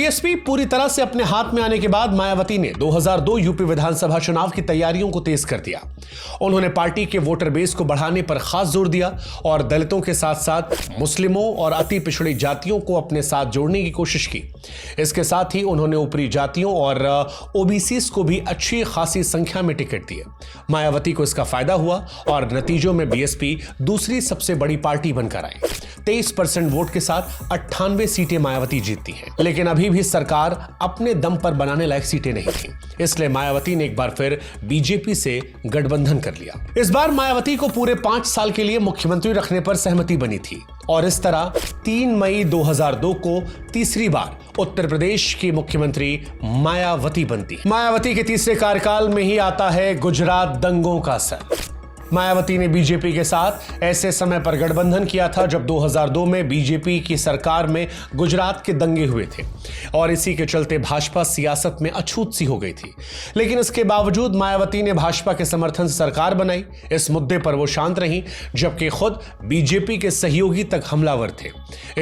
BSP पूरी तरह से अपने हाथ में आने के बाद मायावती ने 2002 यूपी विधानसभा चुनाव की तैयारियों को तेज कर दिया। उन्होंने पार्टी के वोटर बेस को बढ़ाने पर खास जोर दिया और दलितों के साथ साथ मुस्लिमों और अति पिछड़ी जातियों को अपने साथ जोड़ने की कोशिश की। इसके साथ ही उन्होंने ऊपरी जातियों और ओबीसीज को भी अच्छी खासी संख्या में टिकट दिए। मायावती को इसका फायदा हुआ और नतीजों में बीएसपी दूसरी सबसे बड़ी पार्टी बनकर आई। 23% वोट के साथ 98 सीटें मायावती जीतती हैं। लेकिन अभी भी सरकार अपने दम पर बनाने लायक सीटें नहीं थी, इसलिए मायावती ने एक बार फिर बीजेपी से गठबंधन कर लिया। इस बार मायावती को पूरे 5 साल के लिए मुख्यमंत्री रखने पर सहमति बनी थी और इस तरह 3 मई 2002 को तीसरी बार उत्तर प्रदेश की मुख्यमंत्री मायावती बनती है। मायावती के तीसरे कार्यकाल में ही आता है गुजरात दंगों का असर। मायावती ने बीजेपी के साथ ऐसे समय पर गठबंधन किया था जब 2002 में बीजेपी की सरकार में गुजरात के दंगे हुए थे और इसी के चलते भाजपा सियासत में अछूत सी हो गई थी। लेकिन इसके बावजूद मायावती ने भाजपा के समर्थन से सरकार बनाई। इस मुद्दे पर वो शांत रही, जबकि खुद बीजेपी के सहयोगी तक हमलावर थे।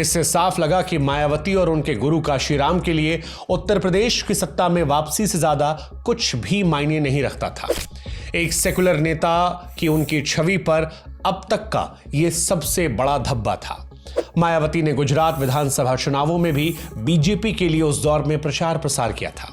इससे साफ लगा कि मायावती और उनके गुरु काशीराम के लिए उत्तर प्रदेश की सत्ता में वापसी से ज्यादा कुछ भी मायने नहीं रखता था। एक सेकुलर नेता की उनकी छवि पर अब तक का यह सबसे बड़ा धब्बा था। मायावती ने गुजरात विधानसभा चुनावों में भी बीजेपी के लिए उस दौर में प्रचार प्रसार किया था।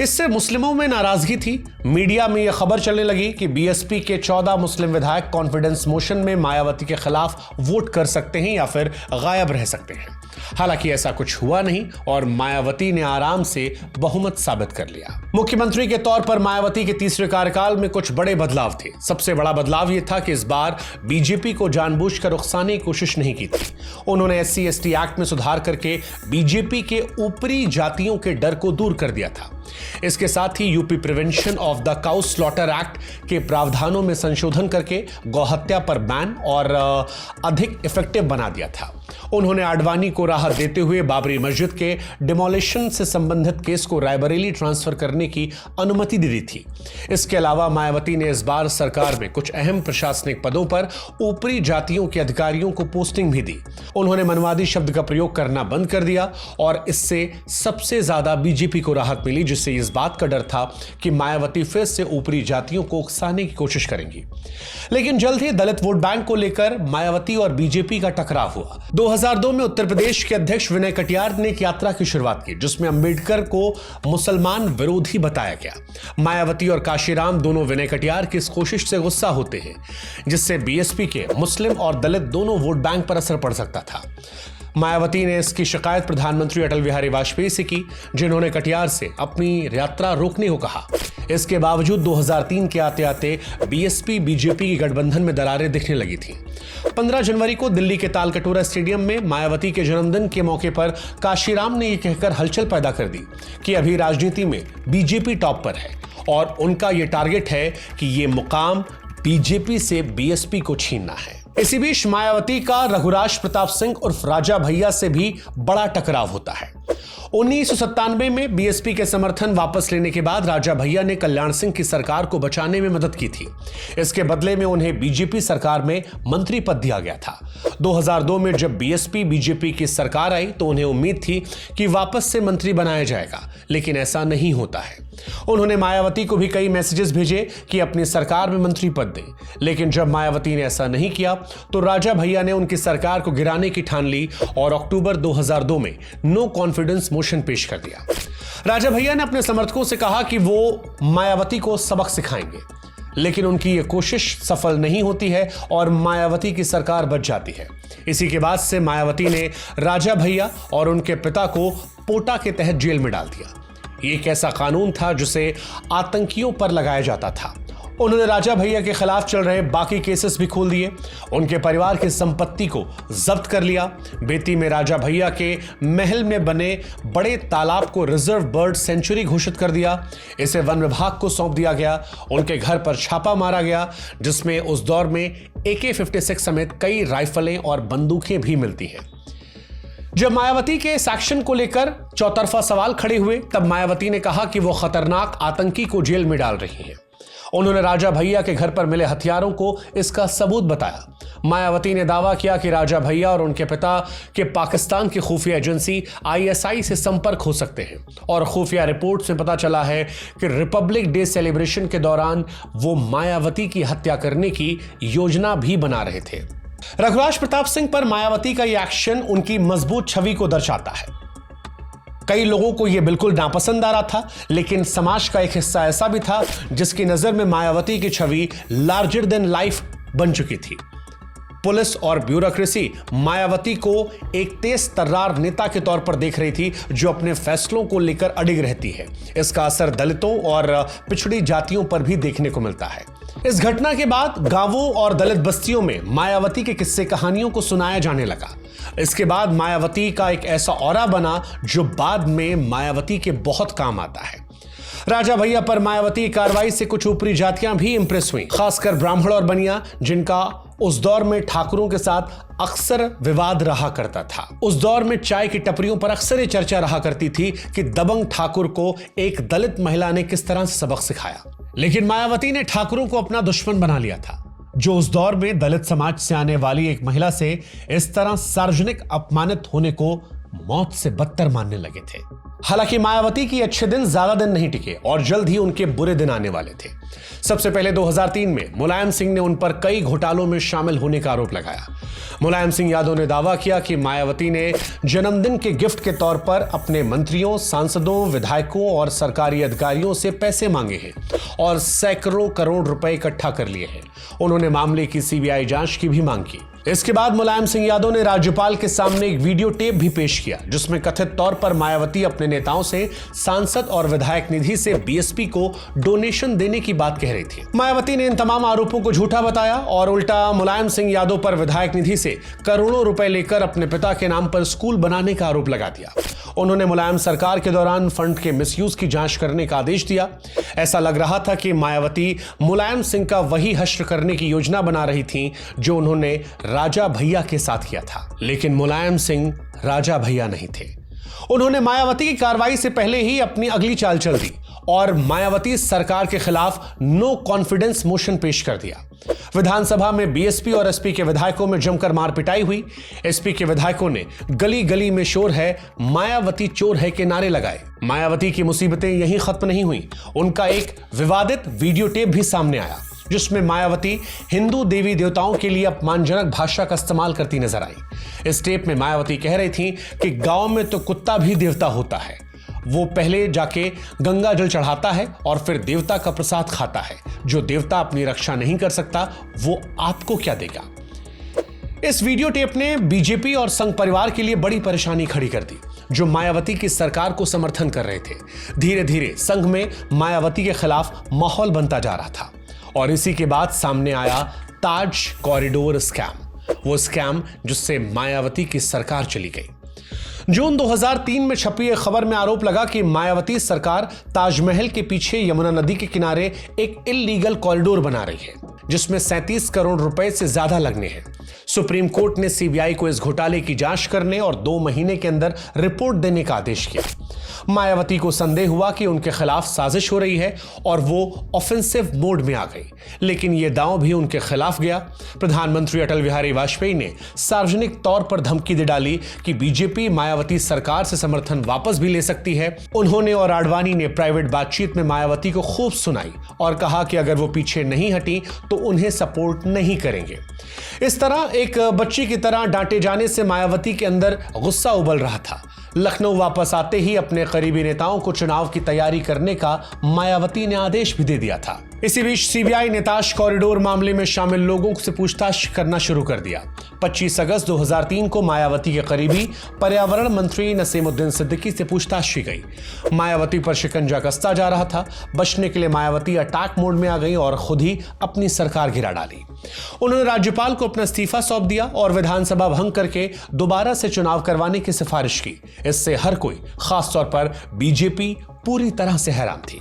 इससे मुस्लिमों में नाराजगी थी। मीडिया में यह खबर चलने लगी कि बीएसपी के 14 मुस्लिम विधायक कॉन्फिडेंस मोशन में मायावती के खिलाफ वोट कर सकते हैं या फिर गायब रह सकते हैं। हालांकि ऐसा कुछ हुआ नहीं और मायावती ने आराम से बहुमत साबित कर लिया। मुख्यमंत्री के तौर पर मायावती के तीसरे कार्यकाल में कुछ बड़े बदलाव थे। सबसे बड़ा बदलाव यह था कि इस बार बीजेपी को जानबूझकर उकसाने की कोशिश नहीं की थी। उन्होंने SC/ST एक्ट में सुधार करके बीजेपी के ऊपरी जातियों के डर को दूर कर दिया था। इसके साथ ही UP prevention of the cow slaughter act के प्रावधानों में संशोधन करके गौहत्या पर बैन और अधिक इफेक्टिव बना दिया था। उन्होंने आडवाणी को राहत देते हुए बाबरी मस्जिद के डिमोलिशन से संबंधित केस को रायबरेली ट्रांसफर करने की अनुमति दे दी थी। इसके अलावा मायावती ने इस बार सरकार में कुछ अहम प्रशासनिक पदों पर ऊपरी जातियों के अधिकारियों को पोस्टिंग भी दी। उन्होंने मनवादी शब्द का प्रयोग करना बंद कर दिया और इससे सबसे ज्यादा बीजेपी को राहत मिली, जिससे इस बात का डर था कि मायावती फिर से ऊपरी जातियों को उकसाने की कोशिश करेंगी। लेकिन जल्द ही दलित वोट बैंक को लेकर मायावती और बीजेपी का टकराव हुआ। 2002 में उत्तर प्रदेश के अध्यक्ष विनय कटियार ने एक यात्रा की शुरुआत की जिसमें अंबेडकर को मुसलमान विरोधी बताया गया। मायावती और काशीराम दोनों विनय कटियार की इस कोशिश से गुस्सा होते हैं, जिससे बीएसपी के मुस्लिम और दलित दोनों वोट बैंक पर असर पड़ सकता था। मायावती ने इसकी शिकायत प्रधानमंत्री अटल बिहारी वाजपेयी से की, जिन्होंने कटियार से अपनी यात्रा रोकने को कहा। इसके बावजूद 2003 के आते आते बीएसपी बीजेपी की गठबंधन में दरारें दिखने लगी थी। 15 जनवरी को दिल्ली के तालकटोरा स्टेडियम में मायावती के जन्मदिन के मौके पर काशीराम ने यह कहकर हलचल पैदा कर दी कि अभी राजनीति में बीजेपी टॉप पर है और उनका यह टारगेट है कि यह मुकाम बीजेपी से बीएसपी को छीनना है। इसी बीच मायावती का रघुराज प्रताप सिंह उर्फ राजा भैया से भी बड़ा टकराव होता है। 1997 में बीएसपी के समर्थन वापस लेने के बाद राजा भैया ने कल्याण सिंह की सरकार को बचाने में मदद की थी। इसके बदले में उन्हें बीजेपी सरकार में मंत्री पद दिया गया था। 2002 में जब बीएसपी बीजेपी की सरकार आई तो उन्हें उम्मीद थी कि वापस से मंत्री बनाया जाएगा, लेकिन ऐसा नहीं होता है। उन्होंने मायावती को भी कई मैसेजेस भेजे कि अपनी सरकार में मंत्री पद दें, लेकिन जब मायावती ने ऐसा नहीं किया तो राजा भैया ने उनकी सरकार को गिराने की ठान ली और अक्टूबर 2002 में नो कॉन्फिडेंस मोशन पेश कर दिया। राजा भैया ने अपने समर्थकों से कहा कि वो मायावती को सबक सिखाएंगे, लेकिन उनकी यह कोशिश सफल नहीं होती है और मायावती की सरकार बच जाती है। इसी के बाद से मायावती ने राजा भैया और उनके पिता को पोटा के तहत जेल में डाल दिया। ये एक ऐसा कानून था जिसे आतंकियों पर लगाया जाता था। उन्होंने राजा भैया के खिलाफ चल रहे बाकी केसेस भी खोल दिए। उनके परिवार की संपत्ति को जब्त कर लिया। बेती में राजा भैया के महल में बने बड़े तालाब को रिजर्व बर्ड सेंचुरी घोषित कर दिया। इसे वन विभाग को सौंप दिया गया। उनके घर पर छापा मारा गया, जिसमें उस दौर में AK-56 समेत कई राइफलें और बंदूकें भी मिलती हैं। जब मायावती के इस एक्शन को लेकर चौतरफा सवाल खड़े हुए, तब मायावती ने कहा कि वो खतरनाक आतंकी को जेल में डाल रही हैं उन्होंने राजा भैया के घर पर मिले हथियारों को इसका सबूत बताया। मायावती ने दावा किया कि राजा भैया और उनके पिता के पाकिस्तान की खुफिया एजेंसी ISI से संपर्क हो सकते हैं और खुफिया रिपोर्ट से पता चला है कि रिपब्लिक डे सेलिब्रेशन के दौरान वो मायावती की हत्या करने की योजना भी बना रहे थे। रघुराज प्रताप सिंह पर मायावती का यह एक्शन उनकी मजबूत छवि को दर्शाता है। कई लोगों को यह बिल्कुल नापसंद आ रहा था, लेकिन समाज का एक हिस्सा ऐसा भी था जिसकी नजर में मायावती की छवि लार्जर देन लाइफ बन चुकी थी। पुलिस और ब्यूरोक्रेसी मायावती को एक तेज तर्रार नेता के तौर पर देख रही थी जो अपने फैसलों को लेकर अडिग रहती है। इसका असर दलितों और पिछड़ी जातियों पर भी देखने को मिलता है। इस घटना के बाद गांवों और दलित बस्तियों में मायावती के किस्से कहानियों को सुनाया जाने लगा। इसके बाद मायावती का एक ऐसा ऑरा बना जो बाद में मायावती के बहुत काम आता है। राजा भैया पर मायावती की कार्रवाई से कुछ ऊपरी जातियां भी इंप्रेस हुई, खासकर ब्राह्मण और बनिया, जिनका उस दौर में ठाकुरों के साथ अक्सर विवाद रहा करता था। उस दौर में चाय की टपरियों पर अक्सर ये चर्चा रहा करती थी कि दबंग ठाकुर को एक दलित महिला ने किस तरह से सबक सिखाया। लेकिन मायावती ने ठाकुरों को अपना दुश्मन बना लिया था, जो उस दौर में दलित समाज से आने वाली एक महिला से इस तरह सार्वजनिक अपमानित होने को मौत से बदतर मानने लगे थे। हालांकि मायावती की अच्छे दिन ज्यादा दिन नहीं टिके और जल्द ही उनके बुरे दिन आने वाले थे। सबसे पहले 2003 में मुलायम सिंह ने उन पर कई घोटालों में शामिल होने का आरोप लगाया। मुलायम सिंह यादव ने दावा किया कि मायावती ने जन्मदिन के गिफ्ट के तौर पर अपने मंत्रियों, सांसदों, विधायकों और सरकारी अधिकारियों से पैसे मांगे हैं और सैकड़ों करोड़ रुपए इकट्ठा कर लिए हैं। उन्होंने मामले की CBI जांच की भी मांग की। इसके बाद मुलायम सिंह यादव ने राज्यपाल के सामने एक वीडियो टेप भी पेश किया जिसमें कथित तौर पर मायावती अपने नेताओं से सांसद और विधायक निधि से BSP को डोनेशन देने की बात कह रही थी। मायावती ने इन तमाम आरोपों को झूठा बताया और उल्टा मुलायम सिंह यादव पर विधायक निधि से करोड़ों रुपए लेकर अपने पिता के नाम पर स्कूल बनाने का आरोप लगा दिया। उन्होंने मुलायम सरकार के दौरान फंड के मिसयूज की जांच करने का आदेश दिया। ऐसा लग रहा था कि मायावती मुलायम सिंह का वही हश्र करने की योजना बना रही थी जो उन्होंने राजा भैया के साथ किया था। लेकिन मुलायम सिंह राजा भैया नहीं थे। उन्होंने मायावती की कार्रवाई से पहले ही अपनी अगली चाल चल दी और मायावती सरकार के खिलाफ नो कॉन्फिडेंस मोशन पेश कर दिया। विधानसभा में BSP और SP के विधायकों में जमकर मारपिटाई हुई। SP के विधायकों ने गली गली में शोर है, मायावती चोर है के नारे लगाए। मायावती की मुसीबतें यहीं खत्म नहीं हुई। उनका एक विवादित वीडियो टेप भी सामने आया जिसमें मायावती हिंदू देवी देवताओं के लिए अपमानजनक भाषा का इस्तेमाल करती नजर आई। इस टेप में मायावती कह रही थी कि गांव में तो कुत्ता भी देवता होता है, वो पहले जाके गंगा जल चढ़ाता है और फिर देवता का प्रसाद खाता है। जो देवता अपनी रक्षा नहीं कर सकता वो आपको क्या देगा। इस वीडियो टेप ने बीजेपी और संघ परिवार के लिए बड़ी परेशानी खड़ी कर दी जो मायावती की सरकार को समर्थन कर रहे थे। धीरे धीरे संघ में मायावती के खिलाफ माहौल बनता जा रहा था और इसी के बाद सामने आया ताज कॉरिडोर स्कैम, वो स्कैम जिससे मायावती की सरकार चली गई। जून 2003 में छपी एक खबर में आरोप लगा कि मायावती सरकार ताजमहल के पीछे यमुना नदी के किनारे एक इल्लीगल कॉरिडोर बना रही है जिसमें 37 करोड़ रुपए से ज्यादा लगने हैं। सुप्रीम कोर्ट ने CBI को इस घोटाले की जांच करने और 2 महीने के अंदर रिपोर्ट देने का आदेश किया। मायावती को संदेह हुआ कि उनके खिलाफ साजिश हो रही है और वो ऑफेंसिव मोड में आ गई, लेकिन यह दांव भी उनके खिलाफ गया। प्रधानमंत्री अटल बिहारी वाजपेयी ने सार्वजनिक तौर पर धमकी दे डाली कि बीजेपी मायावती सरकार से समर्थन वापस भी ले सकती है। उन्होंने और आडवाणी ने प्राइवेट बातचीत में मायावती को खूब सुनाई और कहा कि अगर वो पीछे नहीं हटी तो उन्हें सपोर्ट नहीं करेंगे। इस तरह एक बच्ची की तरह डांटे जाने से मायावती के अंदर गुस्सा उबल रहा था। लखनऊ वापस आते ही अपने करीबी नेताओं को चुनाव की तैयारी करने का मायावती ने आदेश भी दे दिया था। इसी बीच CBI ने ताज कॉरिडोर मामले में शामिल लोगों से पूछताछ करना शुरू कर दिया। 25 अगस्त 2003 को मायावती के करीबी पर्यावरण मंत्री नसीमुद्दीन सिद्दीकी से पूछताछ की गई। मायावती पर शिकंजा कसता जा रहा था। बचने के लिए मायावती अटैक मोड में आ गई और खुद ही अपनी सरकार गिरा डाली। उन्होंने राज्यपाल को अपना इस्तीफा सौंप दिया और विधानसभा भंग करके दोबारा से चुनाव करवाने की सिफारिश की। इससे हर कोई, खासतौर पर बीजेपी, पूरी तरह से हैरान थी।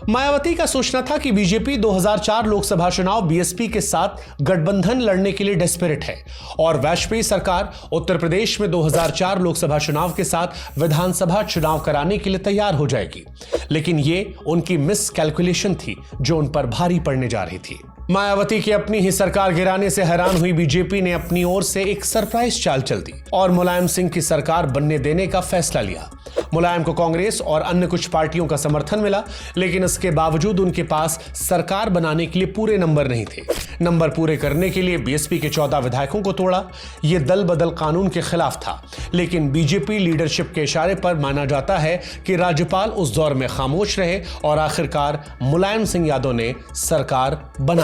मायावती का सोचना था कि बीजेपी 2004 लोकसभा चुनाव बीएसपी के साथ गठबंधन लड़ने के लिए डेस्परेट है और वाजपेयी सरकार उत्तर प्रदेश में 2004 लोकसभा चुनाव के साथ विधानसभा चुनाव कराने के लिए तैयार हो जाएगी। लेकिन ये उनकी मिस कैलकुलेशन थी जो उन पर भारी पड़ने जा रही थी। मायावती की अपनी ही सरकार गिराने से हैरान हुई बीजेपी ने अपनी ओर से एक सरप्राइज चाल चल दी और मुलायम सिंह की सरकार बनने देने का फैसला लिया। मुलायम को कांग्रेस और अन्य कुछ पार्टियों का समर्थन मिला, लेकिन इसके बावजूद उनके पास सरकार बनाने के लिए पूरे नंबर नहीं थे। नंबर पूरे करने के लिए बीएसपी के 14 विधायकों को तोड़ा। यह दल बदल कानून के खिलाफ था, लेकिन बीजेपी लीडरशिप के इशारे पर माना जाता है कि राज्यपाल उस दौर में खामोश रहे और आखिरकार मुलायम सिंह यादव ने सरकार बना ली।